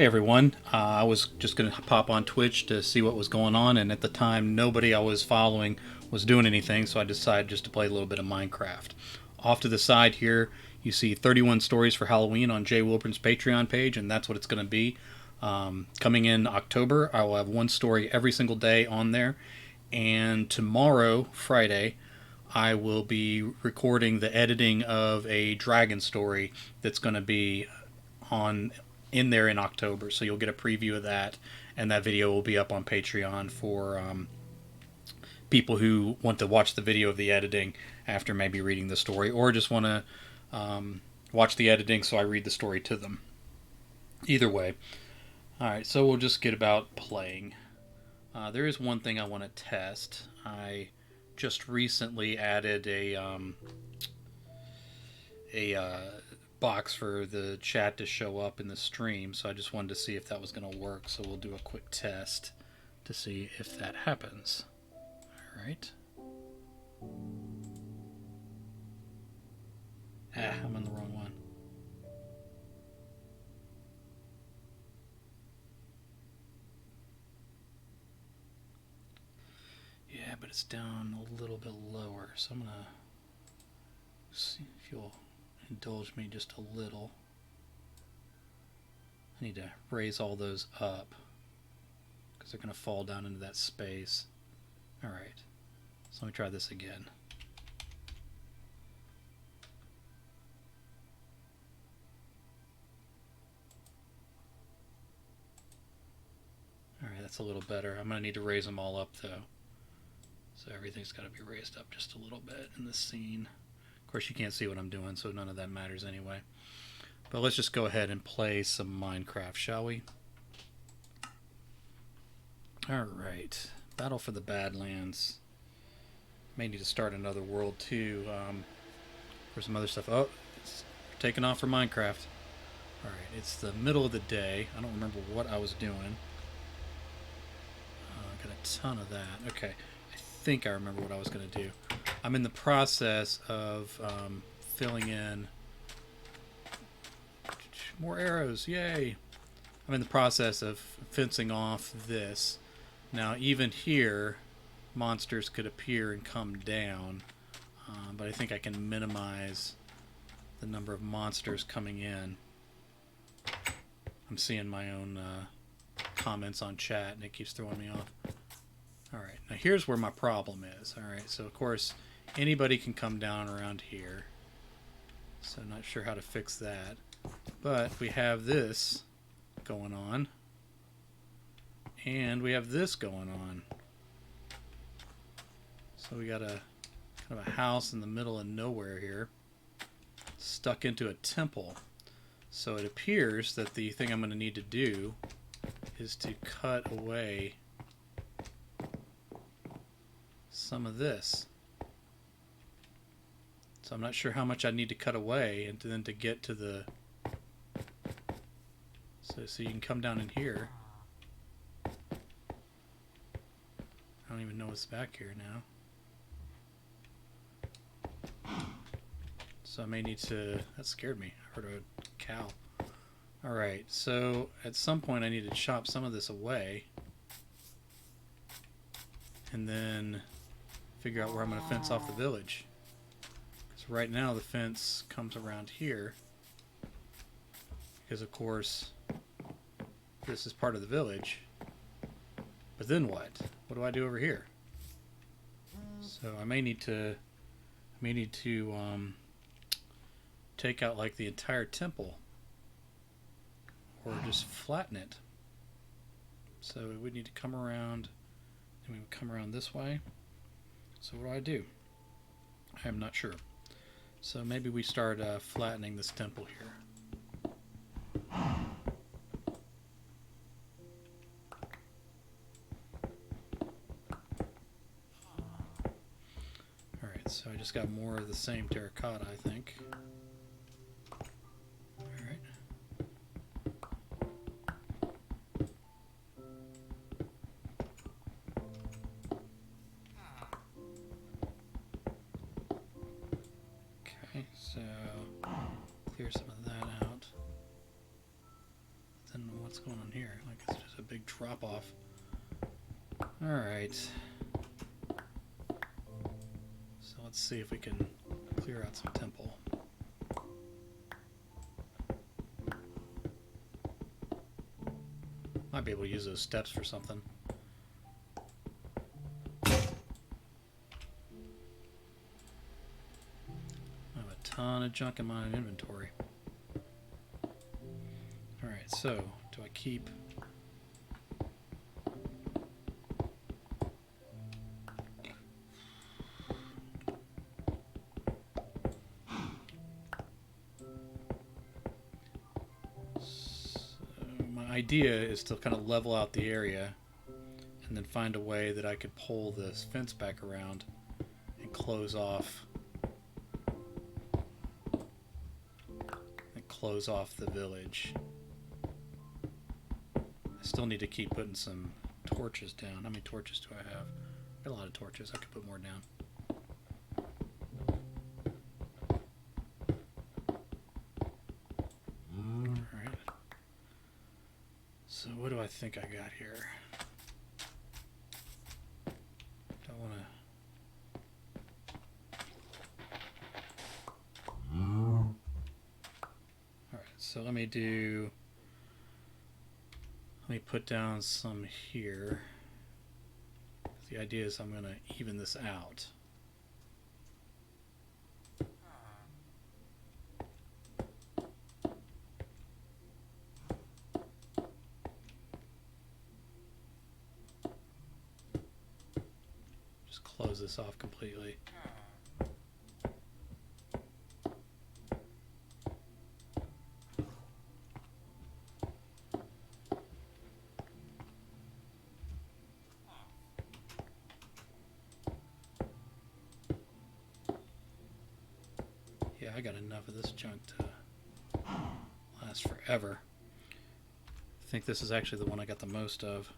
Hey everyone, I was just going to pop on Twitch to see what was going on, and at the time, nobody I was following was doing anything, so I decided just to play a little bit of Minecraft. Off to the side here, you see 31 stories for Halloween on Jay Wilburn's Patreon page, and that's what it's going to be. Coming in October, I will have one story every single day on there, and tomorrow, Friday, I will be recording the editing of a dragon story that's going to be on in there in October. So you'll get a preview of that, and that video will be up on Patreon for people who want to watch the video of the editing after maybe reading the story, or just want to watch the editing so I read the story to them. Either way. All right, so we'll just get about playing. There is one thing I want to test. I just recently added a box for the chat to show up in the stream, so I just wanted to see if that was going to work. So we'll do a quick test to see if that happens. All right. I'm on the wrong one. Yeah, but it's down a little bit lower, so I'm going to see if you'll indulge me just a little. I need to raise all those up because they're going to fall down into that space. Alright, so let me try this again. Alright, that's a little better. I'm going to need to raise them all up though. So everything's got to be raised up just a little bit in this scene. Of course, you can't see what I'm doing, so none of that matters anyway. But let's just go ahead and play some Minecraft, shall we? Alright, Battle for the Badlands. May need to start another world too for some other stuff. Oh, it's taking off for Minecraft. Alright, it's the middle of the day. I don't remember what I was doing. Got a ton of that. Okay, I think I remember what I was going to do. I'm in the process of filling in more arrows. Yay! I'm in the process of fencing off this. Now, even here, monsters could appear and come down, but I think I can minimize the number of monsters coming in. I'm seeing my own comments on chat, and it keeps throwing me off. Alright, now here's where my problem is. Alright, so of course, anybody can come down around here. So I'm not sure how to fix that. But we have this going on. And we have this going on. So we got a kind of a house in the middle of nowhere here, stuck into a temple. So it appears that the thing I'm going to need to do is to cut away some of this. So I'm not sure how much I need to cut away, and then to get to the... So you can come down in here. I don't even know what's back here now. So I may need to... That scared me. I heard a cow. Alright, so at some point I need to chop some of this away. And then figure out where I'm going to fence off the village. Because right now the fence comes around here. Because of course this is part of the village. But then what? What do I do over here? So I may need to take out like the entire temple, or just flatten it. So we would need to come around, and we would come around this way. So what do I do? I'm not sure. So maybe we start flattening this temple here. Alright, so I just got more of the same terracotta, I think. Alright. Okay, so clear some of that out. Then what's going on here? Like it's just a big drop off. Alright. So let's see if we can clear out some temple. Might be able to use those steps for something. I have a ton of junk in my inventory. Alright, so do I keep... idea is to kind of level out the area and then find a way that I could pull this fence back around and close off the village. I still need to keep putting some torches down. How many torches do I have? Got a lot of torches. I could put more down. Alright. So what do I think I got here? Don't want to... Alright, so let me put down some here. The idea is I'm going to even this out. Just close this off completely. Yeah, I got enough of this junk to last forever. I think this is actually the one I got the most of.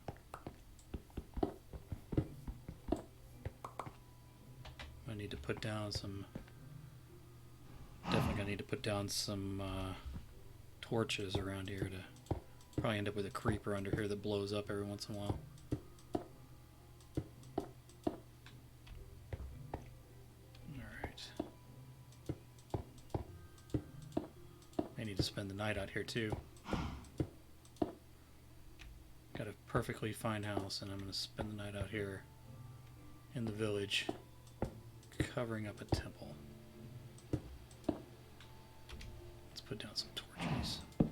I need to put down some... Definitely gonna need to put down some torches around here to probably end up with a creeper under here that blows up every once in a while. I need to spend the night out here too. Got a perfectly fine house, and I'm going to spend the night out here in the village, covering up a temple. Let's put down some torches. I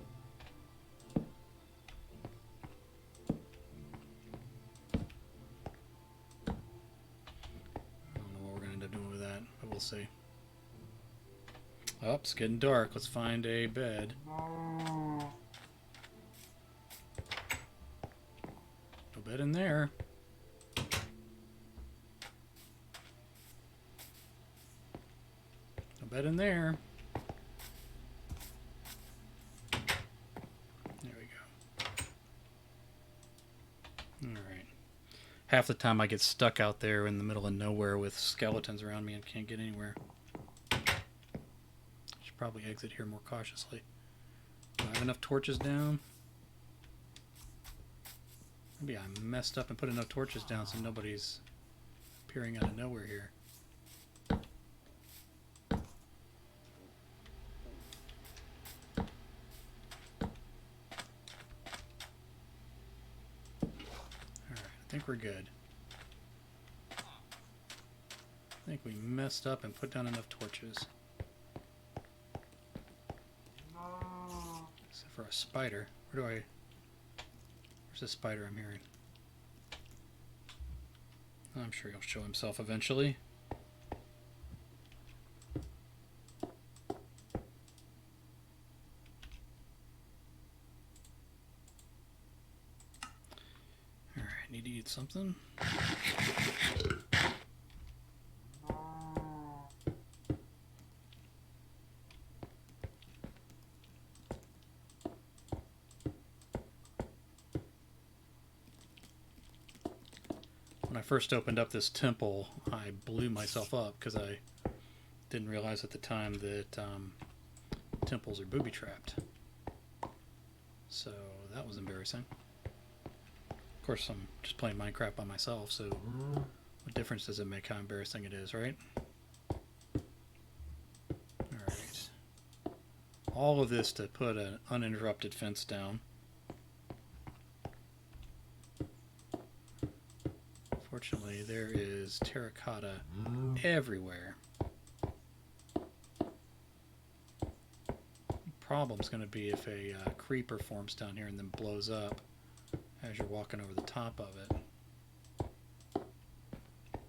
don't know what we're going to end up doing with that, but we'll see. Oh, it's getting dark. Let's find a bed. No bed in there. No bed in there. There we go. Alright. Half the time I get stuck out there in the middle of nowhere with skeletons around me and can't get anywhere. Probably exit here more cautiously. Do I have enough torches down? Maybe I messed up and put enough torches down so nobody's appearing out of nowhere here. Alright, I think we're good. I think we messed up and put down enough torches. Except for a spider. Where's the spider I'm hearing? I'm sure he'll show himself eventually. Alright, need to eat something. When I first opened up this temple, I blew myself up because I didn't realize at the time that temples are booby-trapped. So that was embarrassing. Of course, I'm just playing Minecraft by myself, so what difference does it make how embarrassing it is, right? Alright. All of this to put an uninterrupted fence down. Fortunately, there is terracotta everywhere. Problem's going to be if a creeper forms down here and then blows up as you're walking over the top of it.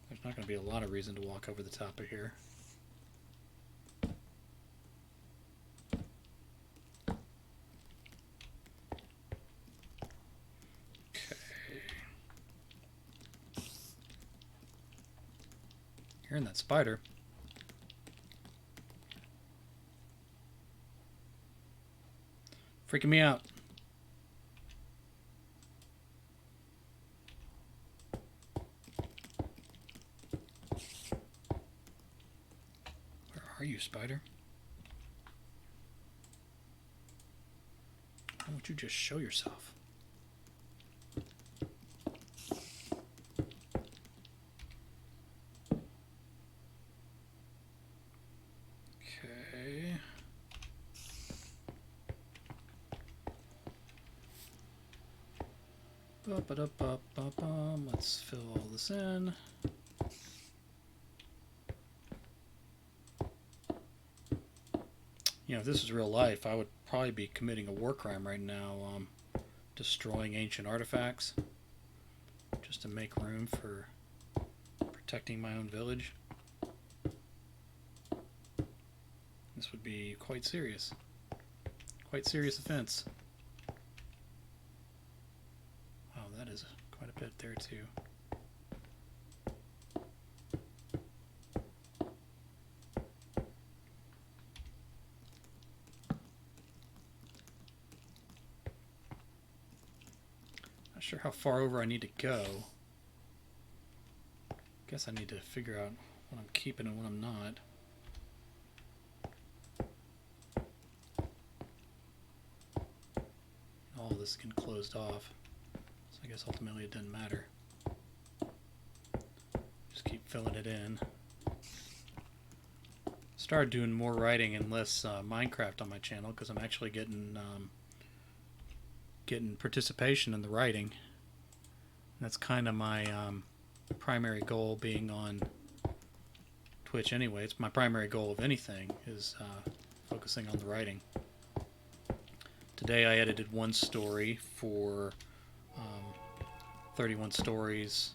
There's not going to be a lot of reason to walk over the top of here. Okay. Hearing that spider. Freaking me out. Where are you, spider? Why don't you just show yourself? Okay. Let's fill all this in. You know, if this is real life, I would probably be committing a war crime right now, destroying ancient artifacts just to make room for protecting my own village. This would be quite serious. Quite serious offense. Oh, that is quite a bit there too. Not sure how far over I need to go. Guess I need to figure out what I'm keeping and what I'm not. All this is getting closed off, so I guess ultimately it doesn't matter. Just keep filling it in. Started doing more writing and less Minecraft on my channel because I'm actually getting participation in the writing. And that's kind of my primary goal being on Twitch anyway. It's my primary goal of anything is focusing on the writing. Today I edited one story for 31 stories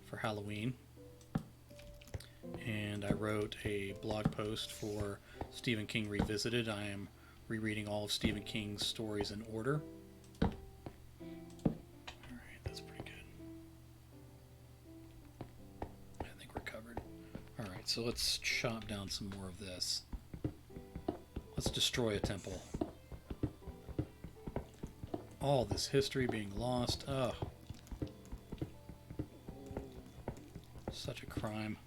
for Halloween, and I wrote a blog post for Stephen King Revisited. I am rereading all of Stephen King's stories in order. Alright, that's pretty good. I think we're covered. Alright, so let's chop down some more of this. Let's destroy a temple. All this history being lost. Oh. Such a crime.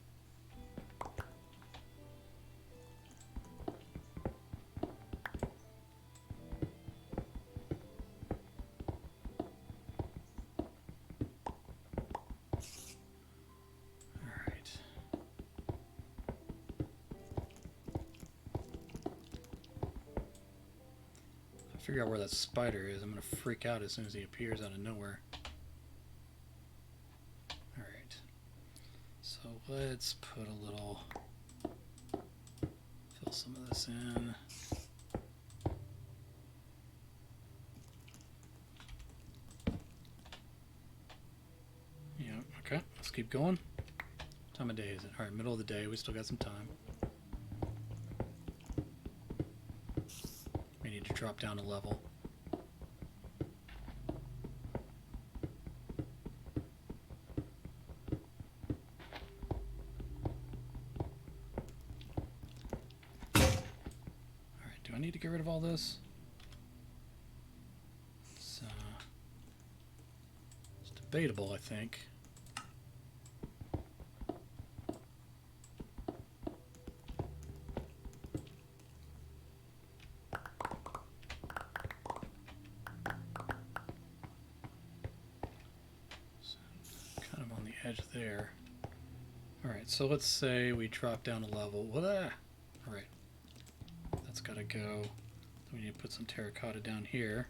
Alright. Figure out where that spider is. I'm going to freak out as soon as he appears out of nowhere. Alright. So let's put a little... fill some of this in. Yeah, okay. Let's keep going. What time of day is it? Alright, middle of the day. We still got some time. Need to drop down a level. Alright, do I need to get rid of all this? It's debatable, I think. edge there. Alright, so let's say we drop down a level. Alright, that's gotta go. We need to put some terracotta down here.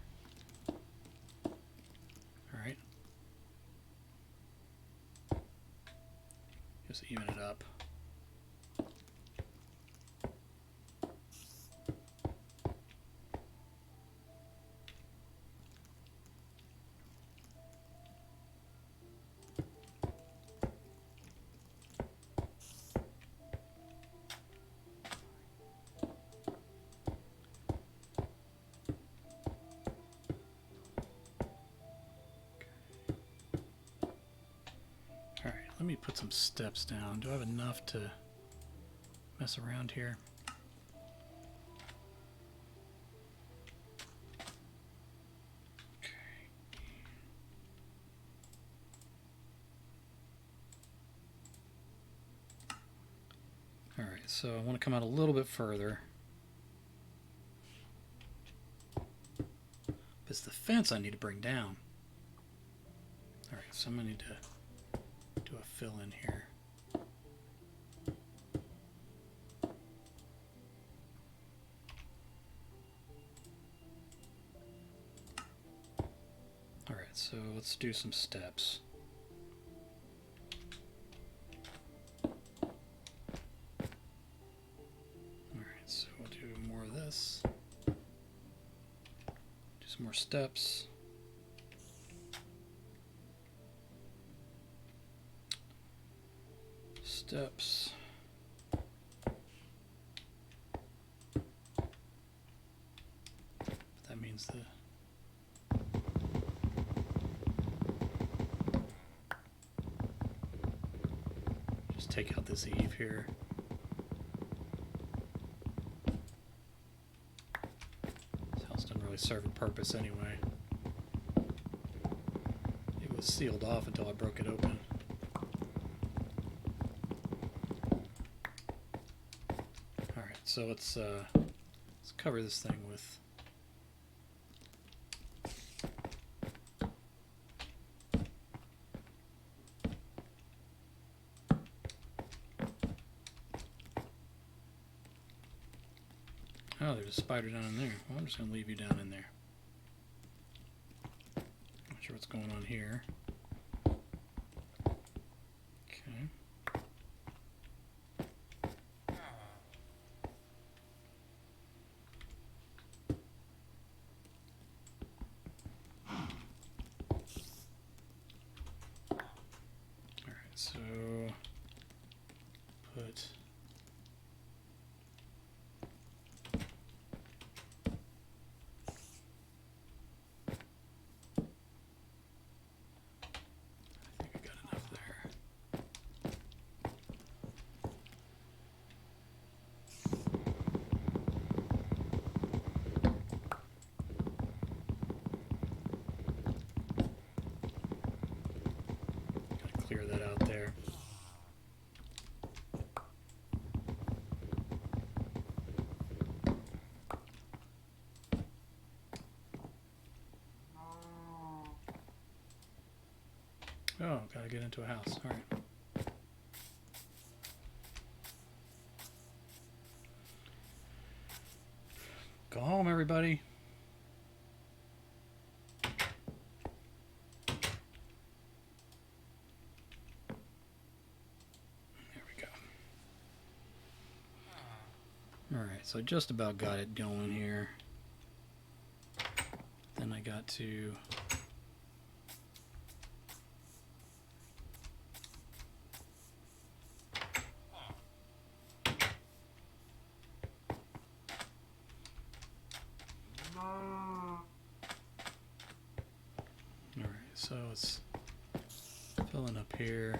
Alright. Just even it up. Alright, let me put some steps down. Do I have enough to mess around here? Alright, so I want to come out a little bit further. It's the fence I need to bring down. Alright, so I'm going to need to do a fill in here. Alright, so let's do some steps. Alright, so we'll do more of this. Do some more steps. Steps. That means the just take out this eave here. This house doesn't really serve a purpose anyway. It was sealed off until I broke it open. So let's cover this thing with oh, there's a spider down in there. Well, I'm just going to leave you down in there. Not sure what's going on here. Okay. So put I think I got enough there. Gotta clear that out there. Oh, gotta get into a house. Alright. Go home, everybody. There we go. Alright, so I just about got it going here. Then I got to Alright, so it's filling up here.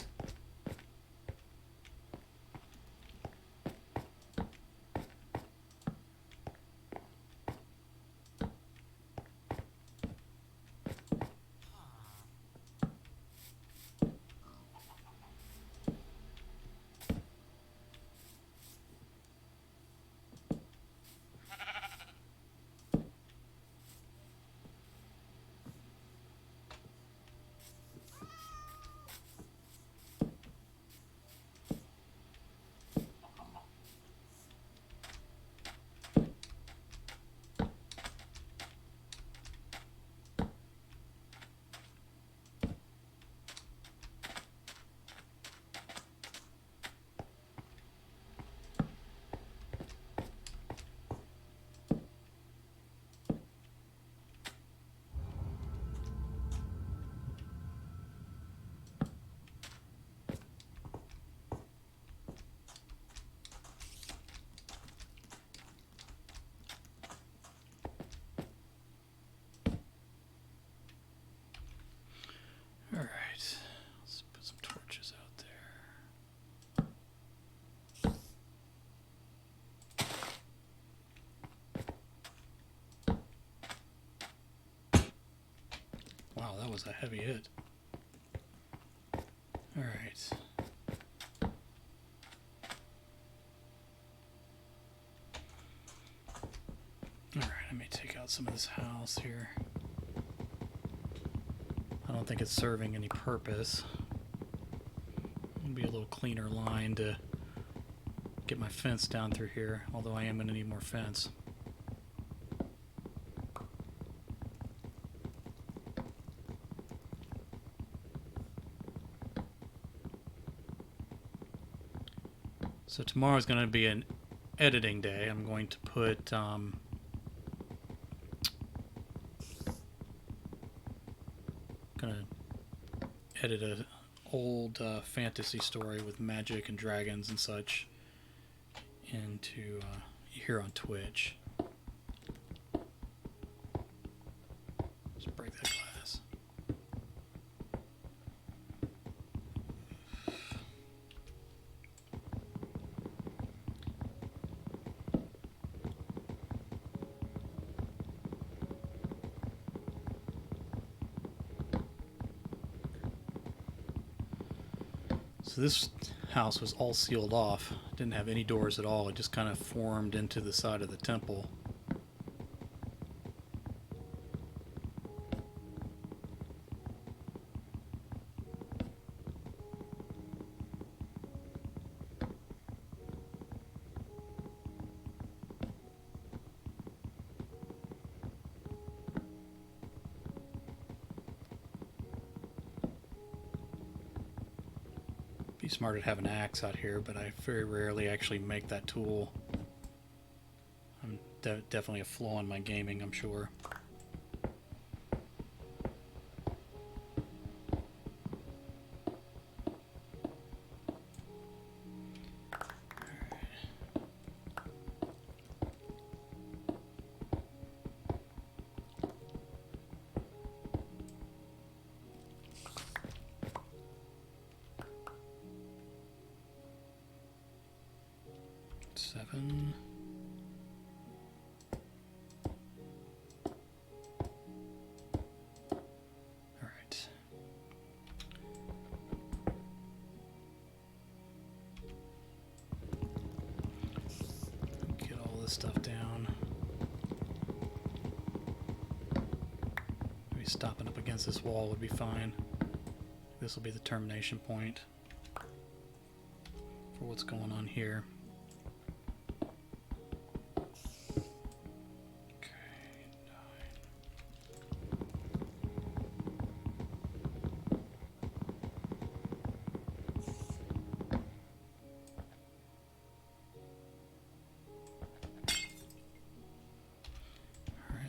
was a heavy hit. Alright. Alright, let me take out some of this house here. I don't think it's serving any purpose. It'll be a little cleaner line to get my fence down through here, although I am going to need more fence. So tomorrow's going to be an editing day. I'm going to put gonna edit a old fantasy story with magic and dragons and such into here on Twitch. Let's break that glass. So this house was all sealed off. It didn't have any doors at all. It just kind of formed into the side of the temple. Be smart to have an axe out here, but I very rarely actually make that tool. I'm definitely a flaw in my gaming, I'm sure. Seven. All right. Get all this stuff down. Maybe stopping up against this wall would be fine. This will be the termination point for what's going on here.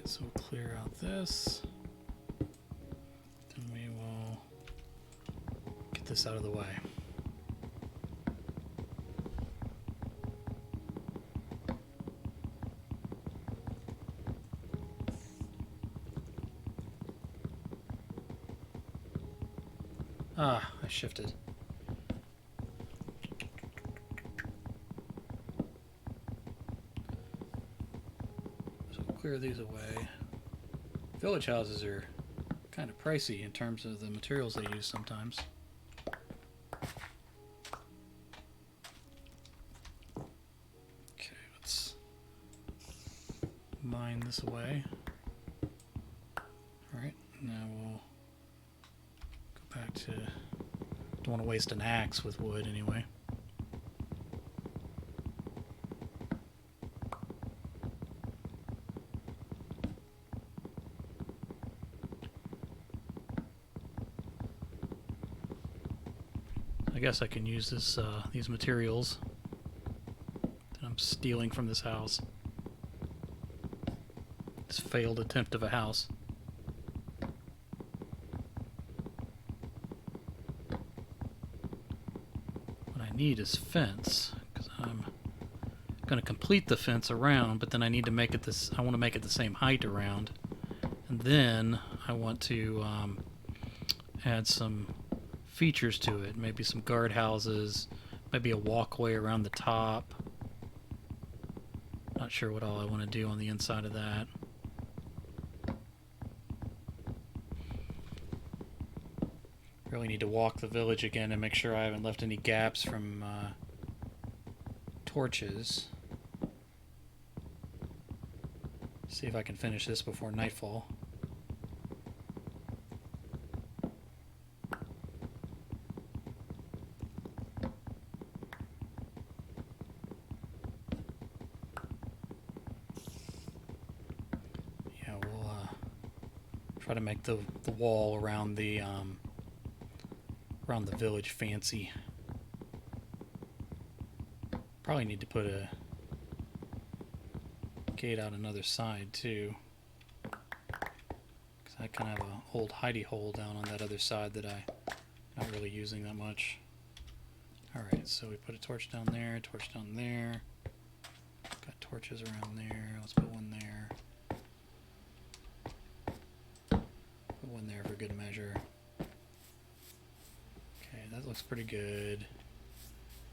So we'll clear out this, then we will get this out of the way. Ah, I shifted. Clear these away. Village houses are kind of pricey in terms of the materials they use sometimes. Okay, let's mine this away. Alright, now we'll go back to... Don't want to waste an axe with wood anyway. I guess I can use this these materials that I'm stealing from this house. This failed attempt of a house. What I need is fence, because I'm going to complete the fence around, but then I need to make it this. I want to make it the same height around, and then I want to add some features to it, maybe some guardhouses, maybe a walkway around the top. Not sure what all I want to do on the inside of that. Really need to walk the village again and make sure I haven't left any gaps from torches. See if I can finish this before nightfall. Yeah, we'll try to make the wall around the village fancy. Probably need to put a gate out another side too, because I kind of have an old hidey hole down on that other side that I'm not really using that much. Alright, so we put a torch down there, got torches around there, let's put one there, put one there for good measure. Okay, that looks pretty good.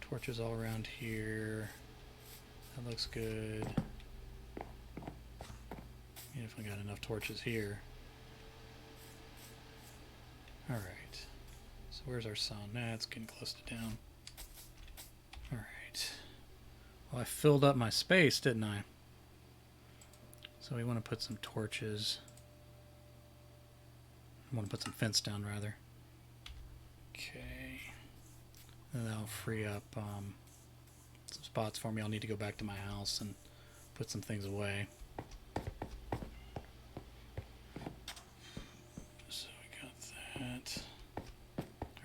Torches all around here, that looks good. Definitely got enough torches here. Alright. So where's our sun? Nah, it's getting close to down. Alright. Well, I filled up my space, didn't I? So we want to put some torches. I want to put some fence down, rather. Okay. And that'll free up some spots for me. I'll need to go back to my house and put some things away.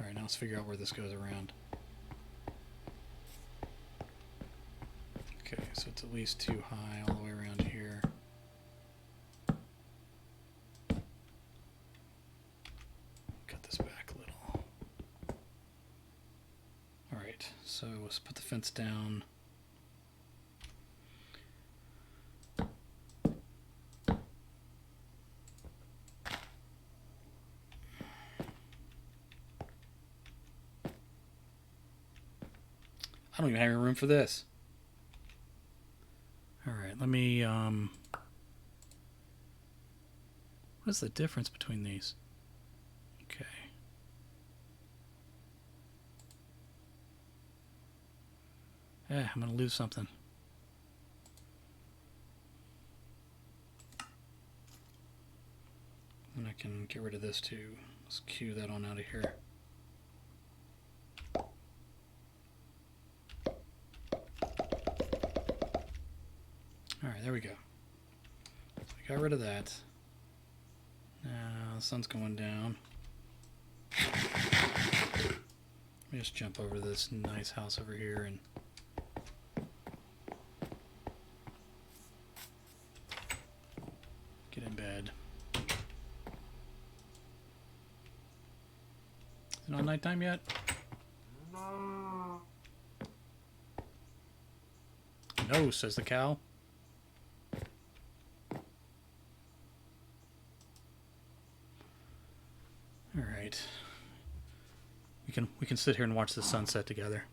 Alright, now let's figure out where this goes around. Okay, so it's at least too high all the way around here. Cut this back a little. Alright, so let's put the fence down. I don't even have any room for this. Alright, let me, what's the difference between these? Okay. Yeah, I'm gonna lose something. And I can get rid of this too. Let's cue that on out of here. Alright, there we go. So we got rid of that. Now the sun's going down. Let me just jump over to this nice house over here and get in bed. Is it not nighttime yet? No, says the cow. Alright. We can sit here and watch the sunset together.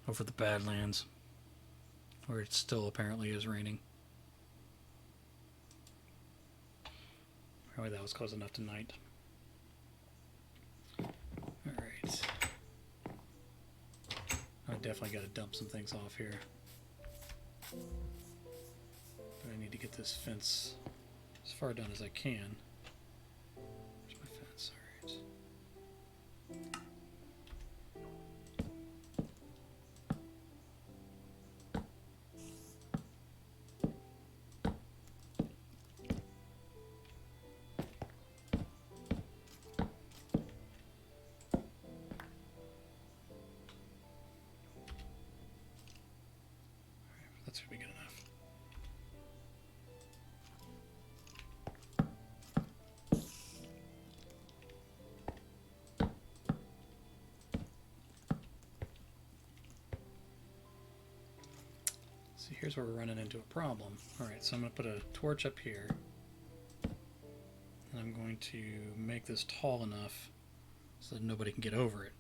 Over the Badlands. Where it still apparently is raining. Probably that was close enough tonight. Alright. I definitely got to dump some things off here. But I need to get this fence as far done as I can. Where's my fence? Alright. That should be good enough. See, here's where we're running into a problem. Alright, so I'm going to put a torch up here. And I'm going to make this tall enough so that nobody can get over it.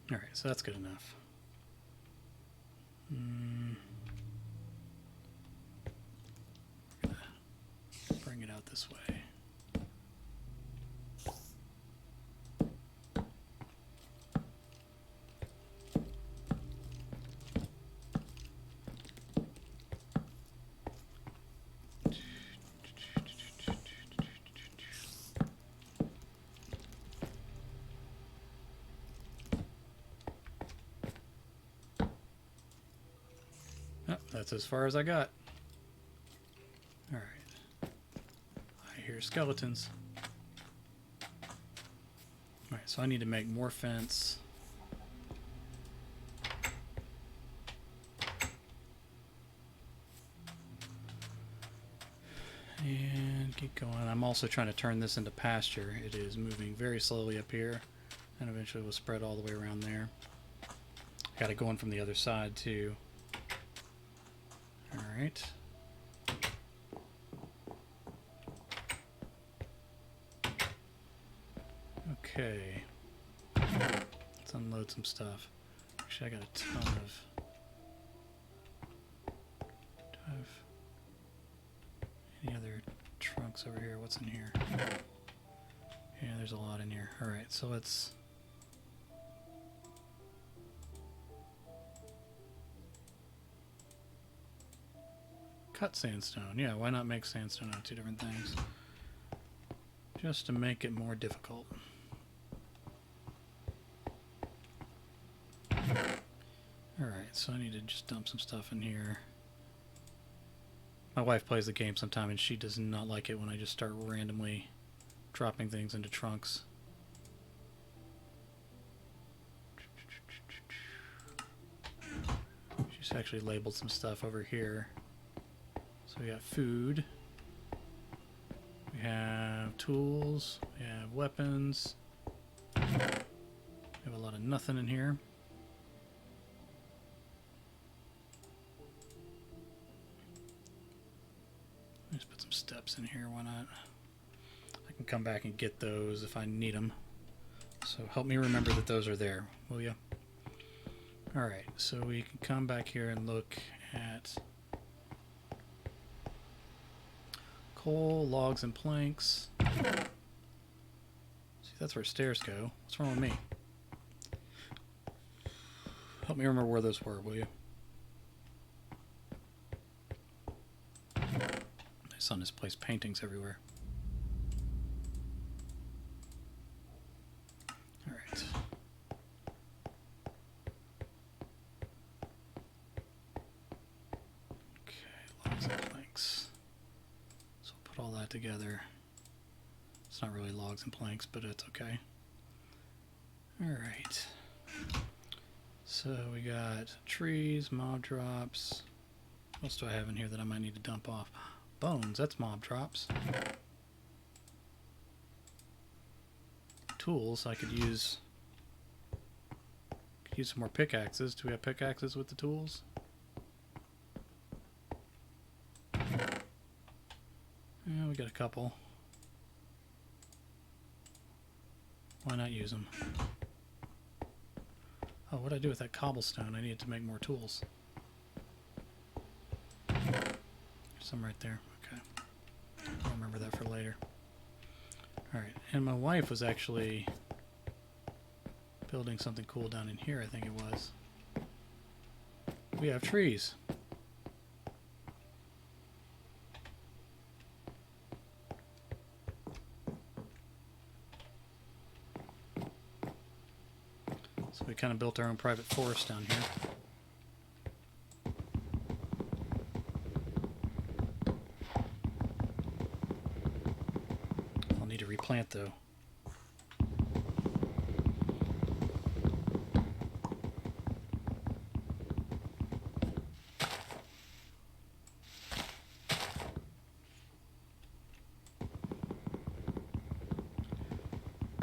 Alright, so that's good enough. Bring it out this way. Oh, that's as far as I got. Alright. I hear skeletons. Alright, so I need to make more fence. And keep going. I'm also trying to turn this into pasture. It is moving very slowly up here, and eventually will spread all the way around there. Got it going from the other side too. Alright. Okay. Let's unload some stuff. Actually, I got a ton of... Do I have any other trunks over here? What's in here? Yeah, there's a lot in here. Alright, so let's... cut sandstone. Yeah, why not make sandstone out of two different things? Just to make it more difficult. Alright, so I need to just dump some stuff in here. My wife plays the game sometime and she does not like it when I just start randomly dropping things into trunks. She's actually labeled some stuff over here. So we got food, we have tools, we have weapons, we have a lot of nothing in here. Let's put some steps in here, why not? I can come back and get those if I need them. So help me remember that those are there, will ya? Alright, so we can come back here and look at coal, logs, and planks. See, that's where stairs go. What's wrong with me? Help me remember where those were, will you? My son has placed paintings everywhere. Alright. Okay, logs and planks. So we'll put all that together. It's not really logs and planks, but it's okay. Alright. So we got trees, mob drops. What else do I have in here that I might need to dump off? Bones, that's mob drops. Tools, I could use some more pickaxes. Do we have pickaxes with the tools? Yeah, we got a couple. Why not use them? Oh, what did I do with that cobblestone? I needed to make more tools. There's some right there. Okay. I'll remember that for later. Alright, and my wife was actually building something cool down in here, I think it was. We have trees. So we kind of built our own private forest down here. I'll need to replant though.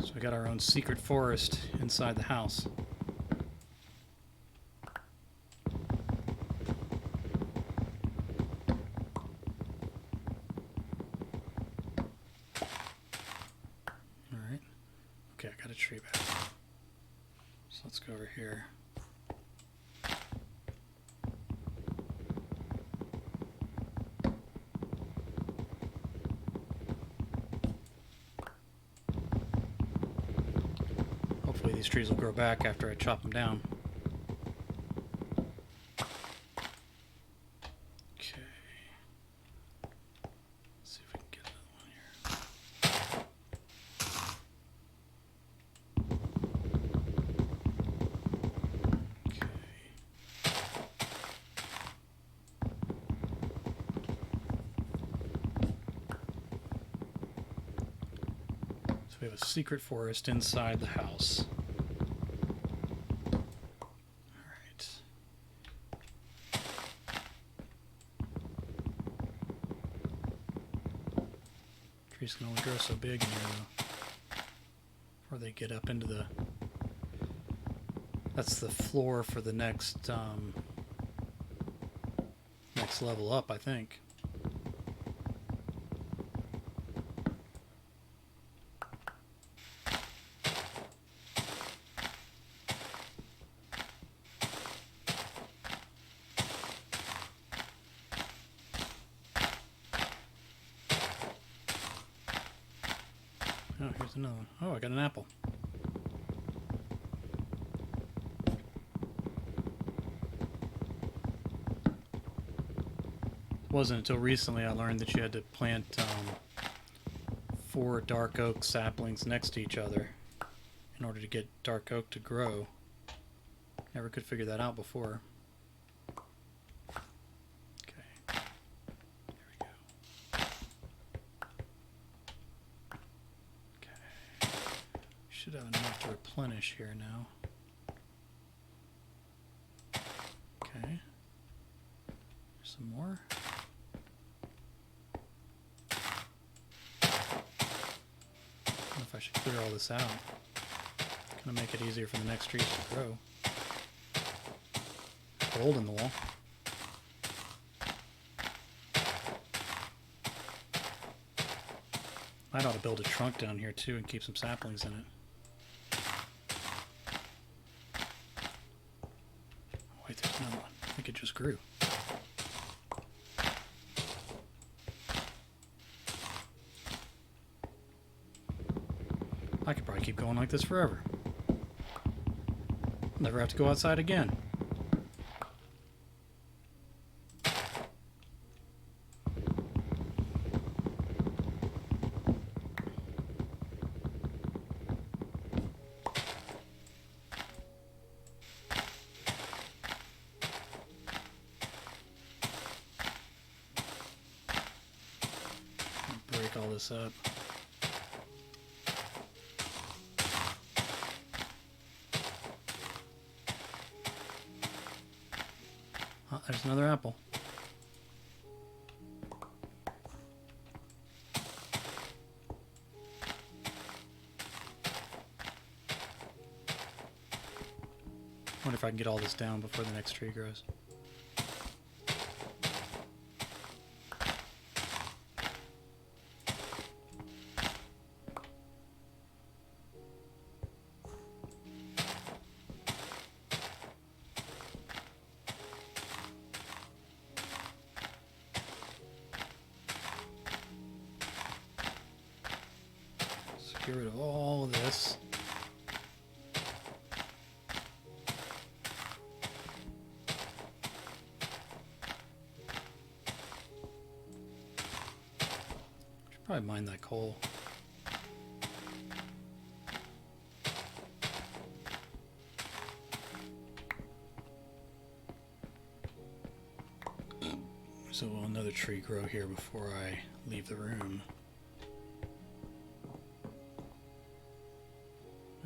So we got our own secret forest inside the house. Alright. Okay, I got a tree back. So let's go over here. Hopefully these trees will grow back after I chop them down. Okay. Let's see if we can get another one here. Okay. So we have a secret forest inside the house. Alright. Trees can only grow so big in here though. Before they get up into the... That's the floor for the next next level up, I think. Oh, here's another one. Oh, I got an apple. It wasn't until recently I learned that you had to plant 4 dark oak saplings next to each other in order to get dark oak to grow. Never could figure that out before. Okay. There we go. Okay. Should have enough to replenish here now. Okay. Some more. I don't know if I should clear all this out. Kind of make it easier for the next trees to grow. Hole in the wall. I ought to build a trunk down here too and keep some saplings in it. Oh, wait, there's another one. I think it just grew. I could probably keep going like this forever. Never have to go outside again. Break all this up. Oh, there's another apple. Wonder if I can get all this down before the next tree grows. Get rid of all of this. Should probably mine that coal. So will another tree grow here before I leave the room?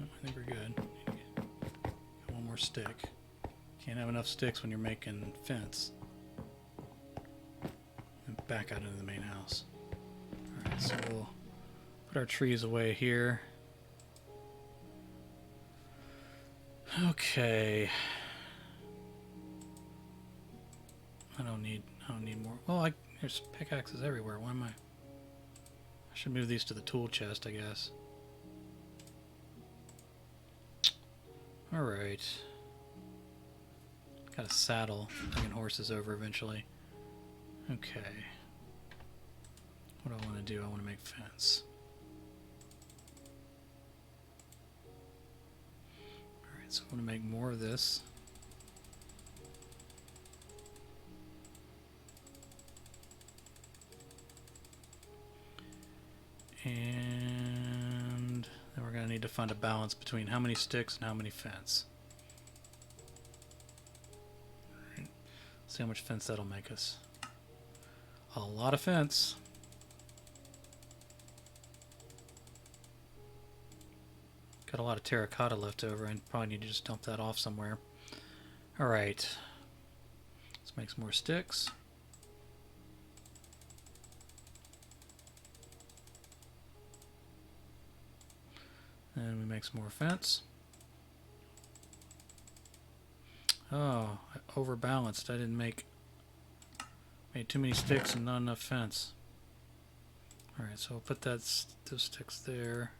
I think we're good. Got one more stick. Can't have enough sticks when you're making fence. And back out into the main house. Alright, so we'll put our trees away here. Okay. I don't need more. Well, there's pickaxes everywhere. Why am I should move these to the tool chest, I guess. Alright. Got a saddle. Bringing horses over eventually. Okay. What do I want to do? I want to make fence. Alright, so I want to make more of this. And then we're going to need to find a balance between how many sticks and how many fence. Alright, see how much fence that'll make us. A lot of fence. Got a lot of terracotta left over and probably need to just dump that off somewhere. Alright. Let's make some more sticks. And we make some more fence. Oh, I overbalanced. I didn't made too many sticks and not enough fence. Alright, so I'll put those sticks there.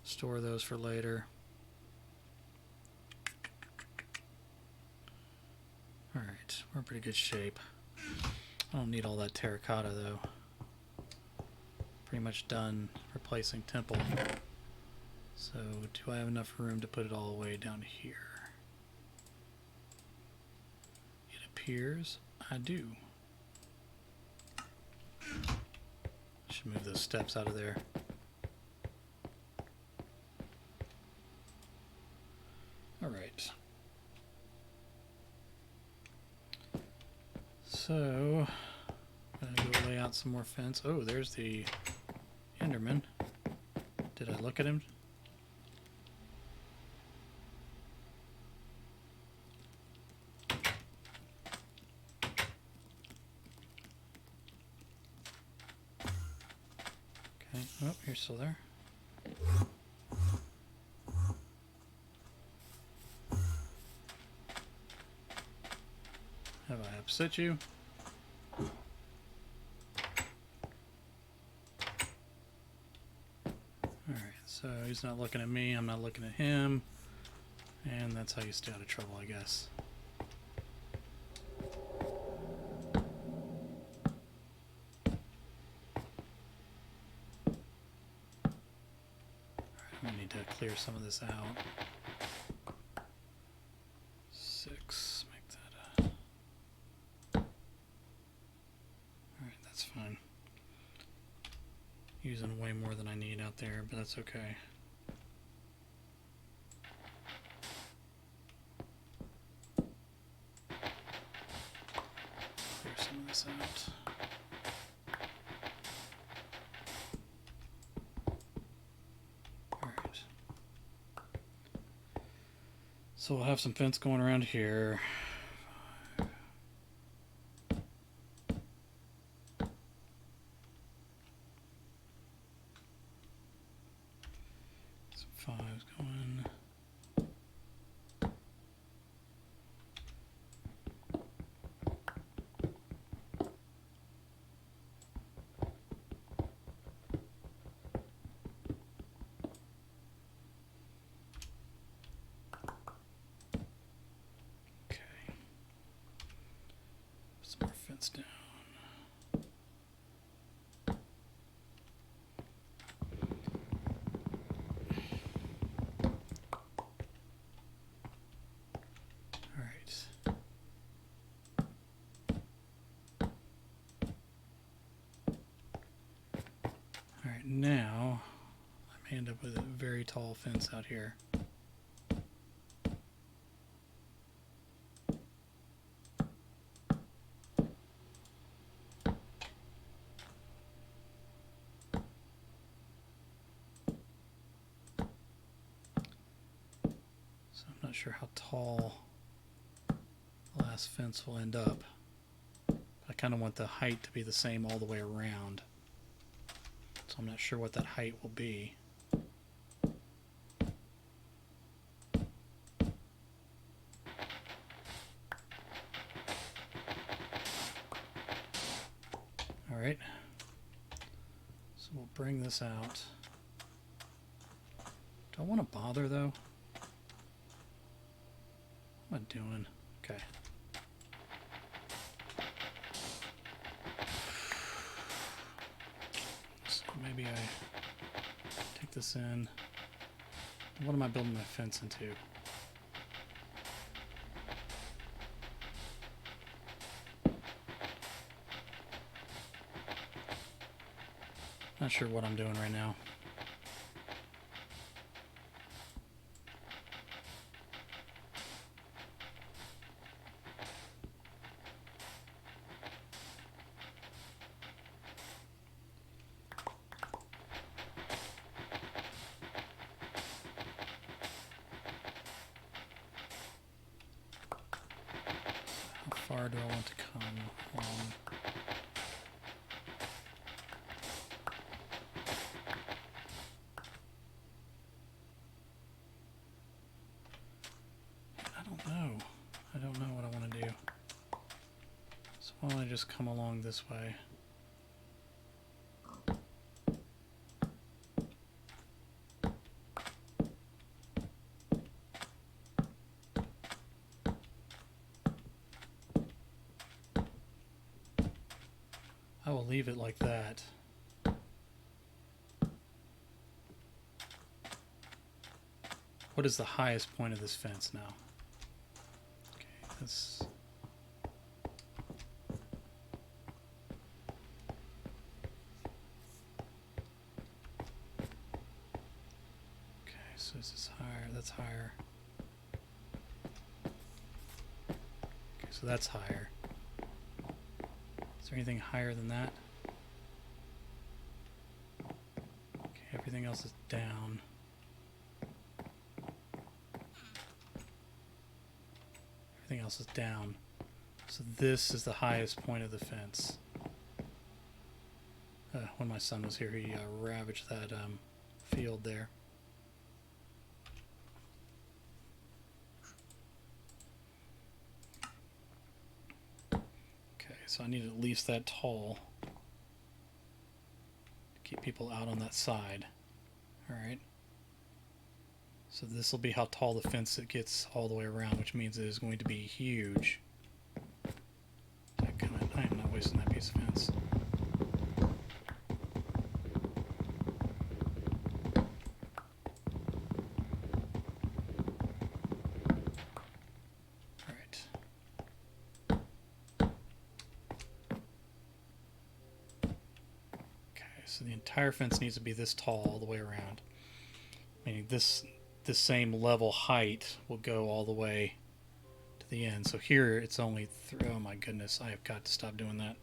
Store those for later. Alright, we're in pretty good shape. I don't need all that terracotta though. Pretty much done replacing temple. So, do I have enough room to put it all the way down here? It appears I do. Should move those steps out of there. Alright. So, I'm going to go lay out some more fence. Oh, there's the Enderman. Did I look at him? Okay, oh, you're still there. Have I upset you? Alright, so he's not looking at me, I'm not looking at him. And that's how you stay out of trouble, I guess. I need to clear some of this out. 6, make that alright, that's fine. Using way more than I need out there, but that's okay. Clear some of this out. So we'll have some fence going around here. Some 5s going. Down. All right. All right, now I may end up with a very tall fence out here. Not sure how tall the last fence will end up. But I kind of want the height to be the same all the way around. So I'm not sure what that height will be. Alright. So we'll bring this out. Do I want to bother though? What am I doing? Okay. So maybe I take this in. What am I building my fence into? Not sure what I'm doing right now. How far do I want to come along? I don't know what I want to do. So why don't I just come along this way? I will leave it like that. What is the highest point of this fence now? Okay, this. Okay, so this is higher, that's higher. Okay, so that's higher. Is there anything higher than that? Okay, everything else is down. Everything else is down. So this is the highest point of the fence. When my son was here, he ravaged that field there. Okay, so I need at least that tall to keep people out on that side. Alright. So this will be how tall the fence it gets all the way around, which means it is going to be huge. I am not wasting that piece of fence. Alright. Okay, so the entire fence needs to be this tall all the way around. Meaning this same level height will go all the way to the end. So here it's only oh my goodness, I have got to stop doing that.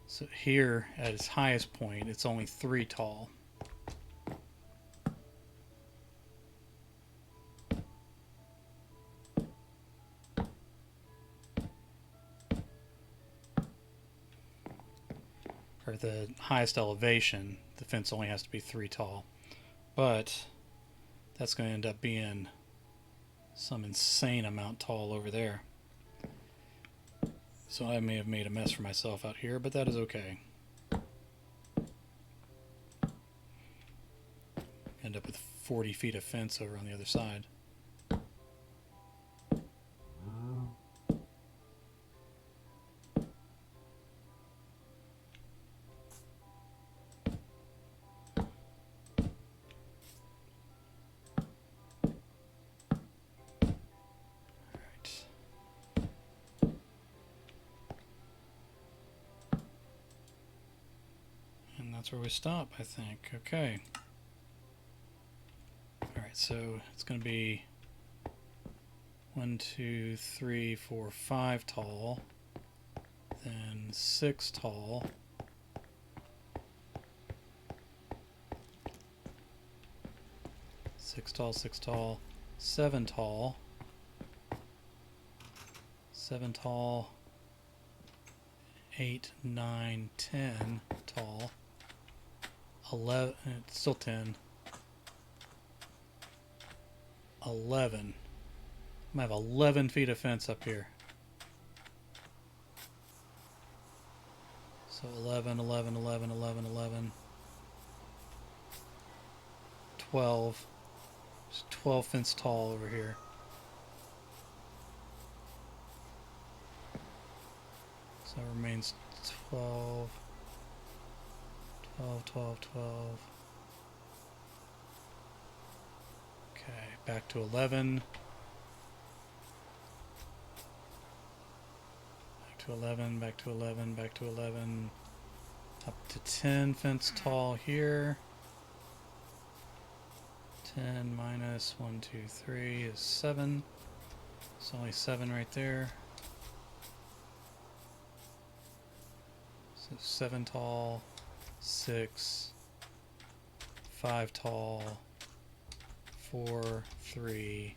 So here at its highest point it's only 3 tall. Or the highest elevation, the fence only has to be 3 tall. But that's going to end up being some insane amount tall over there. So I may have made a mess for myself out here, but that is okay. End up with 40 feet of fence over on the other side. And that's where we stop, I think. Okay. Alright, so it's going to be 1, 2, 3, 4, 5 tall, then 6 tall, 6 tall, 6 tall, 7 tall, 7 tall, 8, 9, 10 tall, 11, it's still 10, 11. I'm gonna have 11 feet of fence up here. So 11, 11, 11, 11, 11, 12. There's 12 fence tall over here. So it remains 12, 12, 12, 12. Okay, back to 11. Back to 11, back to 11, back to 11. Up to 10 fence tall here. 10 minus 1, 2, 3 is 7. It's only 7 right there. So 7 tall, 6, 5 tall, 4, 3.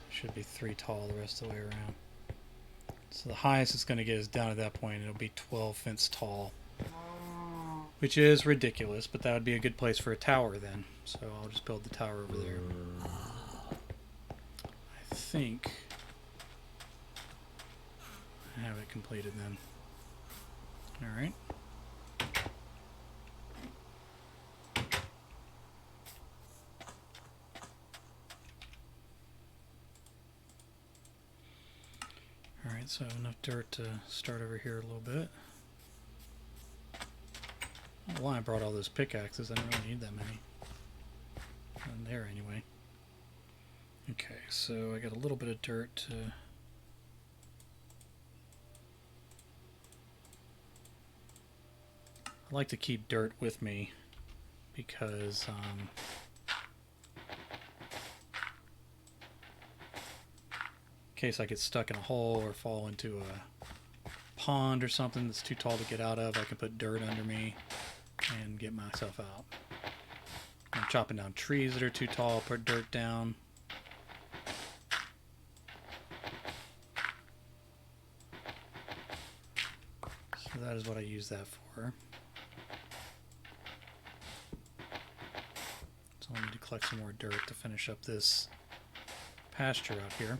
Should be 3 tall the rest of the way around. So the highest it's going to get is down at that point. It'll be 12 fence tall. Which is ridiculous, but that would be a good place for a tower then. So I'll just build the tower over there. I think I have it completed then. Alright. Alright, so I have enough dirt to start over here a little bit. I don't know why I brought all those pickaxes. I don't really need that many. Not there anyway. Okay, so I got a little bit of dirt to... I like to keep dirt with me because in case I get stuck in a hole or fall into a pond or something that's too tall to get out of, I can put dirt under me and get myself out. I'm chopping down trees that are too tall, put dirt down. So that is what I use that for. So I need to collect some more dirt to finish up this pasture out here.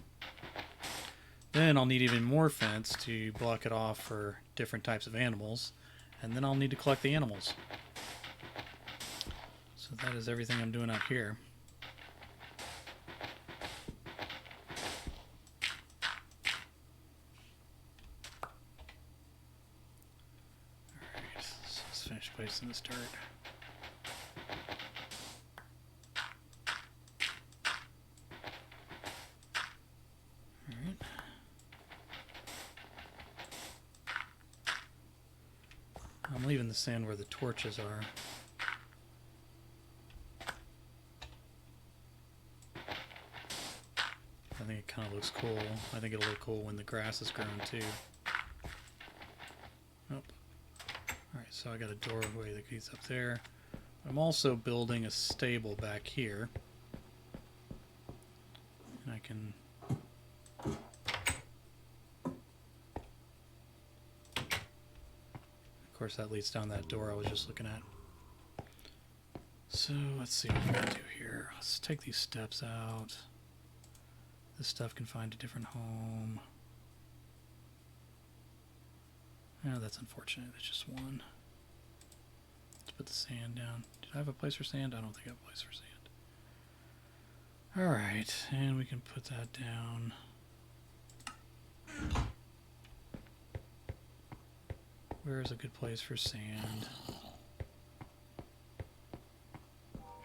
Then I'll need even more fence to block it off for different types of animals. And then I'll need to collect the animals. So that is everything I'm doing out here. Alright, so let's finish placing this dirt. Alright. I'm leaving the sand where the torches are. I think it kind of looks cool. I think it'll look cool when the grass is grown too. Nope. Alright, so I got a doorway that goes up there. I'm also building a stable back here. And I can... Of course that leads down that door I was just looking at. So let's see what we're going to do here. Let's take these steps out. This stuff can find a different home. Oh, that's unfortunate. It's just one. Let's put the sand down. Did I have a place for sand? I don't think I have a place for sand. Alright, and we can put that down. Where is a good place for sand?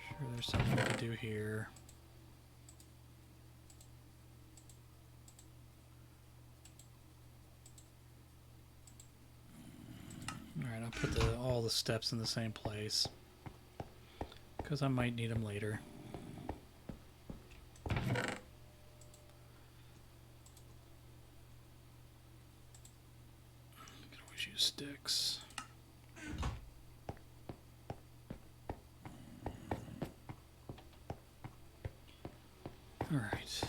Sure, there's something to do here. Alright, I'll put all the steps in the same place, because I might need them later. I can always use sticks. Alright.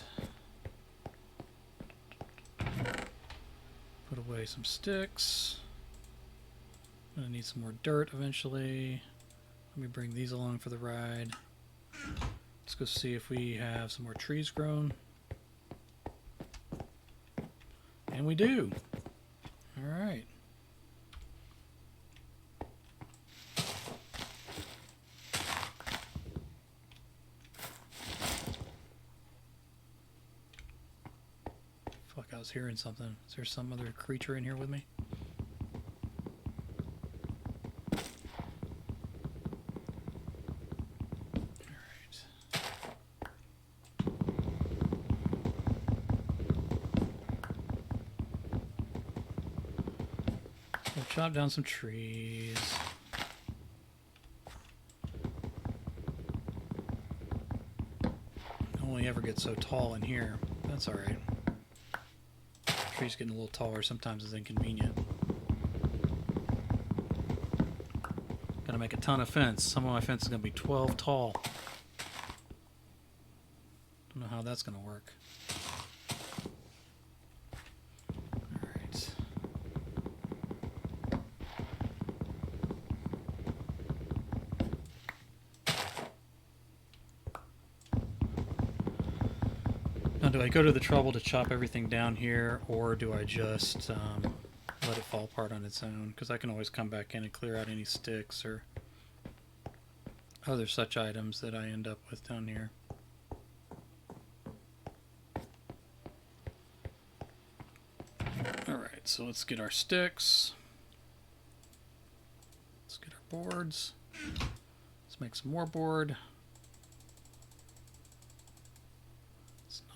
Put away some sticks. I'm gonna need some more dirt eventually. Let me bring these along for the ride. Let's go see if we have some more trees grown. And we do. Alright. Fuck, I was hearing something. Is there some other creature in here with me? Chop down some trees. Only ever get so tall in here. That's alright. Trees getting a little taller sometimes is inconvenient. Gotta make a ton of fence. Some of my fence is gonna be 12 tall. Don't know how that's gonna work. Now, do I go to the trouble to chop everything down here, or do I just let it fall apart on its own? Because I can always come back in and clear out any sticks or other such items that I end up with down here. Alright, so let's get our sticks. Let's get our boards. Let's make some more board.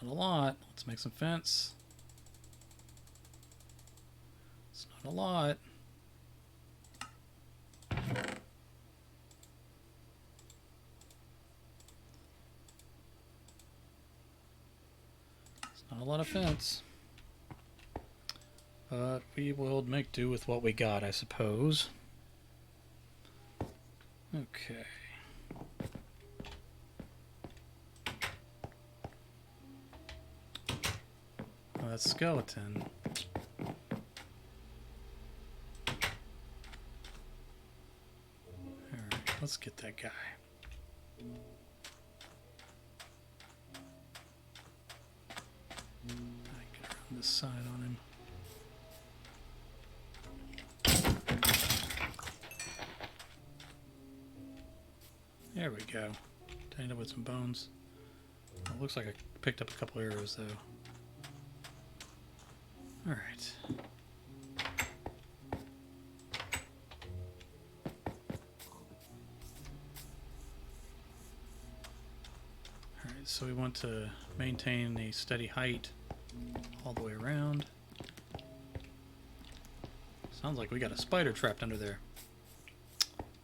Not a lot. Let's make some fence. It's not a lot. It's not a lot of fence. But we will make do with what we got, I suppose. Okay. That skeleton. Alright, let's get that guy. I get around this side on him. There we go. Tied up with some bones. It looks like I picked up a couple arrows though. Alright. Alright, so we want to maintain a steady height all the way around. Sounds like we got a spider trapped under there.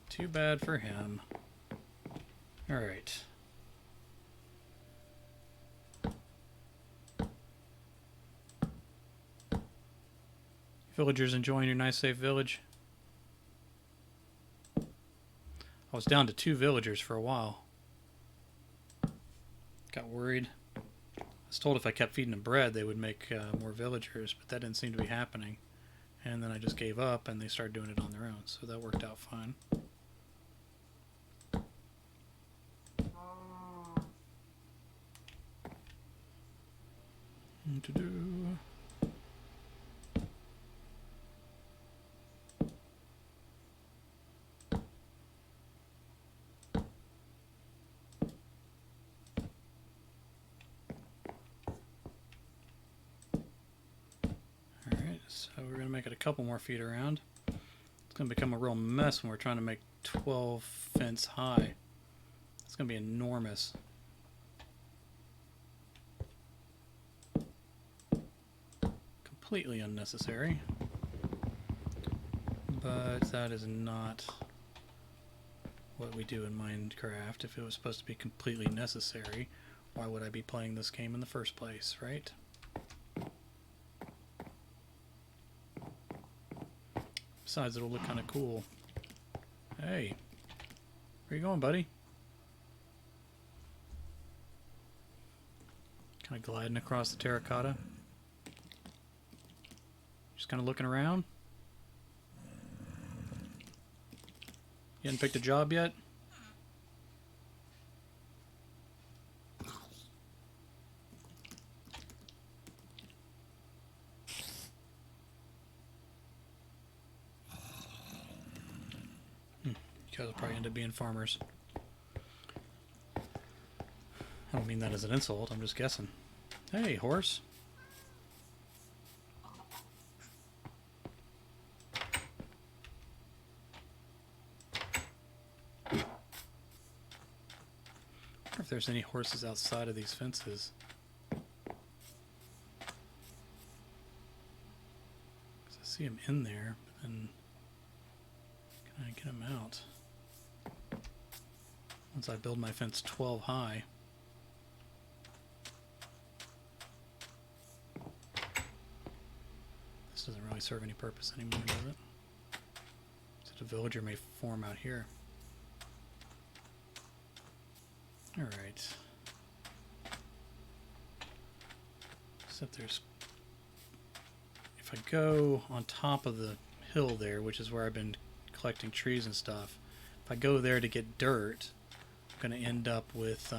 Too bad for him. Alright. Villagers enjoying your nice safe village? I was down to 2 villagers for a while. Got worried. I was told if I kept feeding them bread they would make more villagers, but that didn't seem to be happening. And then I just gave up and they started doing it on their own, so that worked out fine. What to do? So we're going to make it a couple more feet around. It's going to become a real mess when we're trying to make 12 fence high. It's going to be enormous. Completely unnecessary. But that is not what we do in Minecraft. If it was supposed to be completely necessary, why would I be playing this game in the first place, right? Besides, it'll look kind of cool. Hey, where you going, buddy? Kind of gliding across the terracotta. Just kind of looking around. You hadn't picked a job yet? guys will probably end up being farmers. I don't mean that as an insult, I'm just guessing. Hey, horse. I wonder if there's any horses outside of these fences. I see them in there, but then can I get them out? Once I build my fence 12 high. This doesn't really serve any purpose anymore, does it? So the villager may form out here. Alright. Except there's... If I go on top of the hill there, which is where I've been collecting trees and stuff, if I go there to get dirt, I'm going to end up with...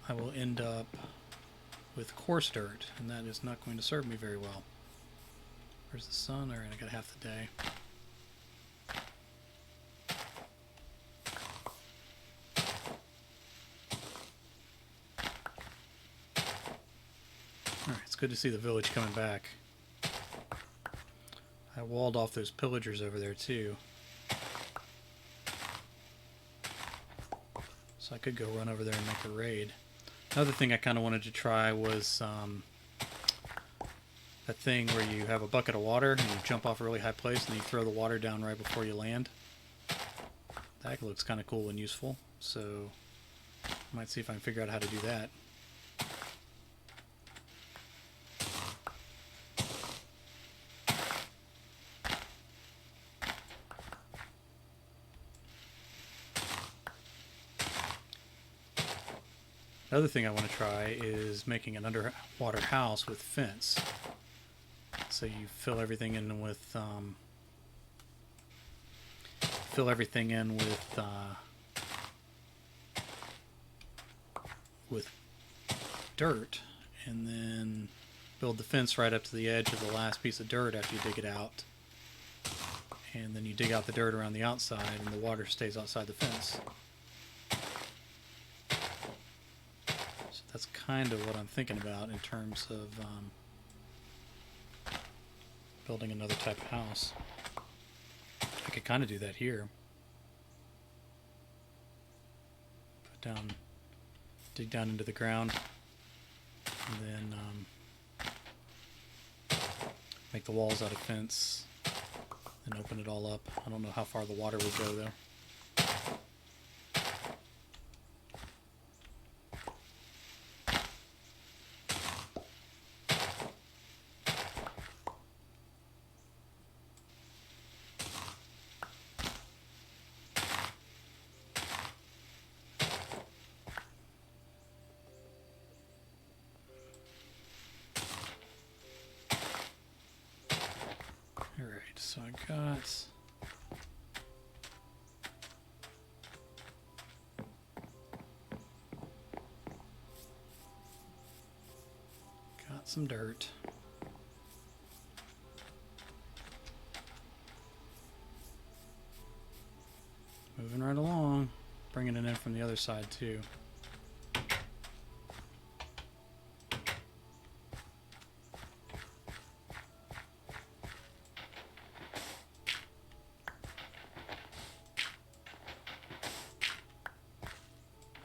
I will end up with coarse dirt, and that is not going to serve me very well. Where's the sun? Alright, I got half the day. Alright, it's good to see the village coming back. I walled off those pillagers over there too. So I could go run over there and make a raid. Another thing I kind of wanted to try was that thing where you have a bucket of water and you jump off a really high place and you throw the water down right before you land. That looks kind of cool and useful, so I might see if I can figure out how to do that. Another thing I want to try is making an underwater house with fence. So you fill everything in with with dirt, and then build the fence right up to the edge of the last piece of dirt after you dig it out. And then you dig out the dirt around the outside, and the water stays outside the fence. That's kind of what I'm thinking about in terms of building another type of house. I could kind of do that here. Put down, dig down into the ground, and then make the walls out of fence, and open it all up. I don't know how far the water would go though. Alright, so I got some dirt. Moving right along, bringing it in from the other side too.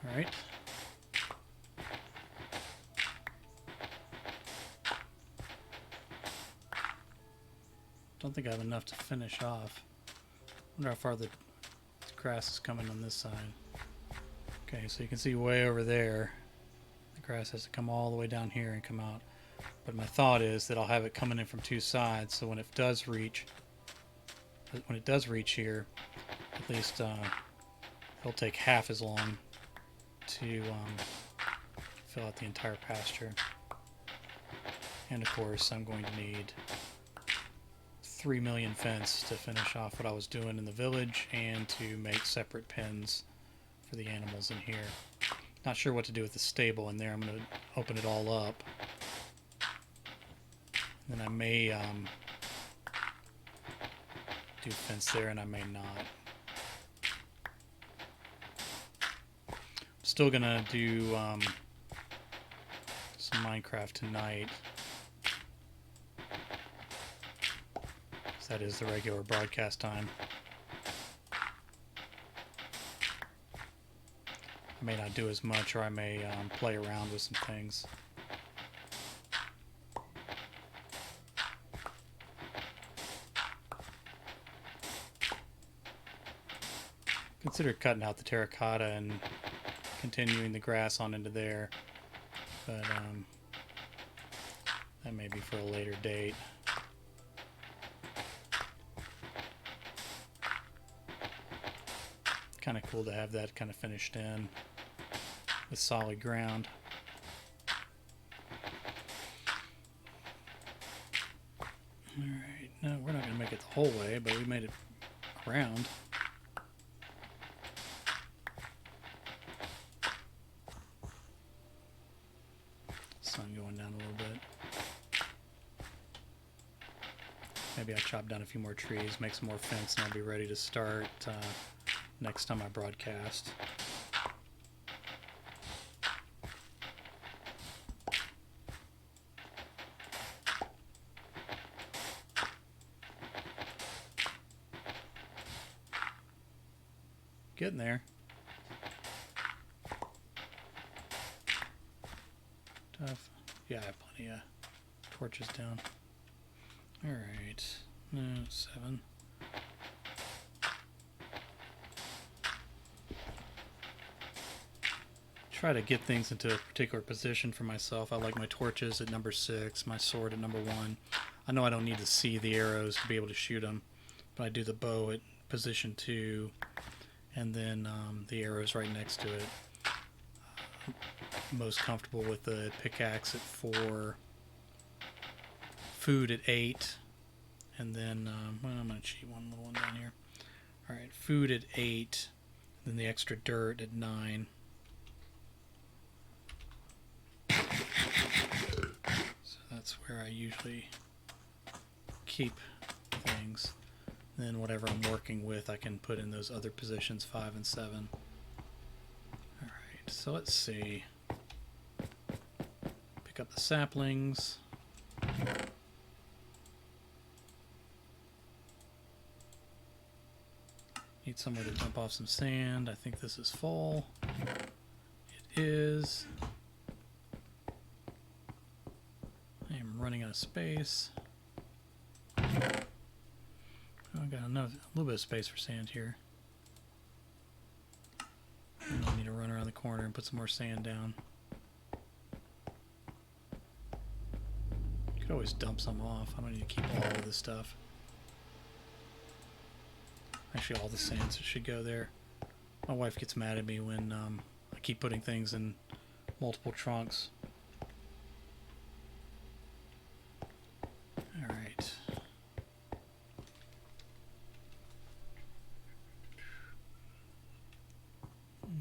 Alright. Don't think I have enough to finish off. Wonder how far the grass is coming on this side. Okay, so you can see way over there, the grass has to come all the way down here and come out. But my thought is that I'll have it coming in from two sides, so when it does reach here, at least it'll take half as long to fill out the entire pasture. And of course I'm going to need 3 million fence to finish off what I was doing in the village and to make separate pens for the animals in here. Not sure what to do with the stable in there. I'm going to open it all up. And then I may do fence there, and I may not. Still gonna do some Minecraft tonight, because that is the regular broadcast time. I may not do as much, or I may play around with some things. Consider cutting out the terracotta and continuing the grass on into there, but that may be for a later date. Kind of cool to have that kind of finished in with solid ground. Alright, no, we're not going to make it the whole way, but we made it around. Sun going down a little bit. Maybe I chop down a few more trees, make some more fence, and I'll be ready to start next time I broadcast. Getting there. Tough. Yeah, I have plenty of torches down. Alright. 7. Try to get things into a particular position for myself. I like my torches at number 6, my sword at number 1. I know I don't need to see the arrows to be able to shoot them, but I do the bow at position 2, and then the arrows right next to it. Most comfortable with the pickaxe at 4, food at 8, and then well, I'm going to cheat one little one down here. Alright, food at 8, then the extra dirt at 9. So that's where I usually keep things. And then whatever I'm working with, I can put in those other positions, 5 and 7. Alright, so let's see. Pick up the saplings. Need somewhere to dump off some sand. I think this is full. It is. I am running out of space. Oh, I got a little bit of space for sand here. And I need to run around the corner and put some more sand down. Could always dump some off. I don't need to keep all of this stuff. Actually, all the sand should go there. My wife gets mad at me when I keep putting things in multiple trunks. Alright.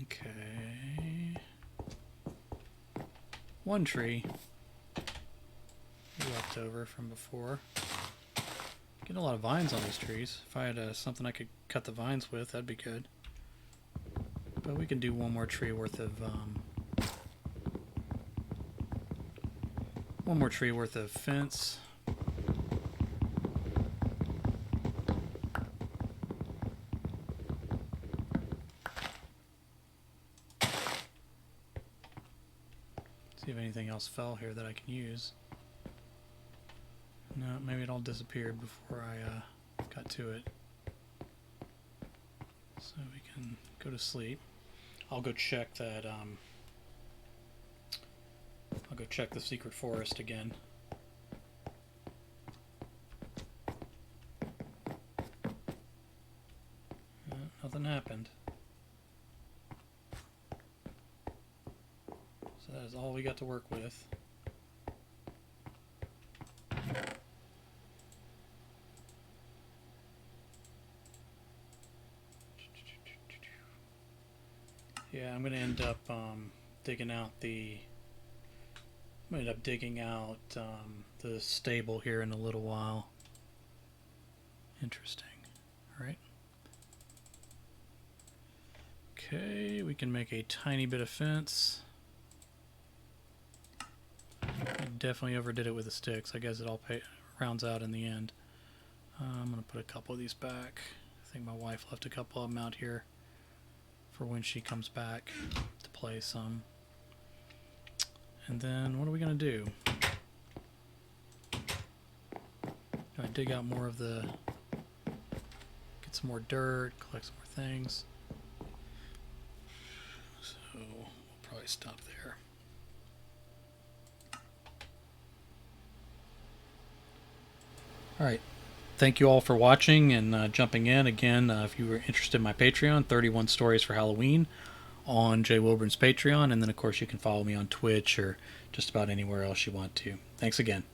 Okay. One tree left over from before. Getting a lot of vines on these trees. If I had something I could cut the vines with, that'd be good. But we can do one more tree worth of fence. See if anything else fell here that I can use. No, maybe it all disappeared before I got to it. So we can go to sleep. I'll go check that. I'll go check the secret forest again. Nothing happened. So that is all we got to work with. Yeah, I'm gonna end up digging out the the stable here in a little while. Interesting. All right. Okay, we can make a tiny bit of fence. I definitely overdid it with the sticks. I guess it all rounds out in the end. I'm going to put a couple of these back. I think my wife left a couple of them out here for when she comes back to play some. And then what are we going to do? I dig out more of the, get some more dirt, collect some more things. So we'll probably stop there. Alright, thank you all for watching and jumping in. Again, if you were interested in my Patreon, 31 Stories for Halloween on Jay Wilburn's Patreon. And then, of course, you can follow me on Twitch or just about anywhere else you want to. Thanks again.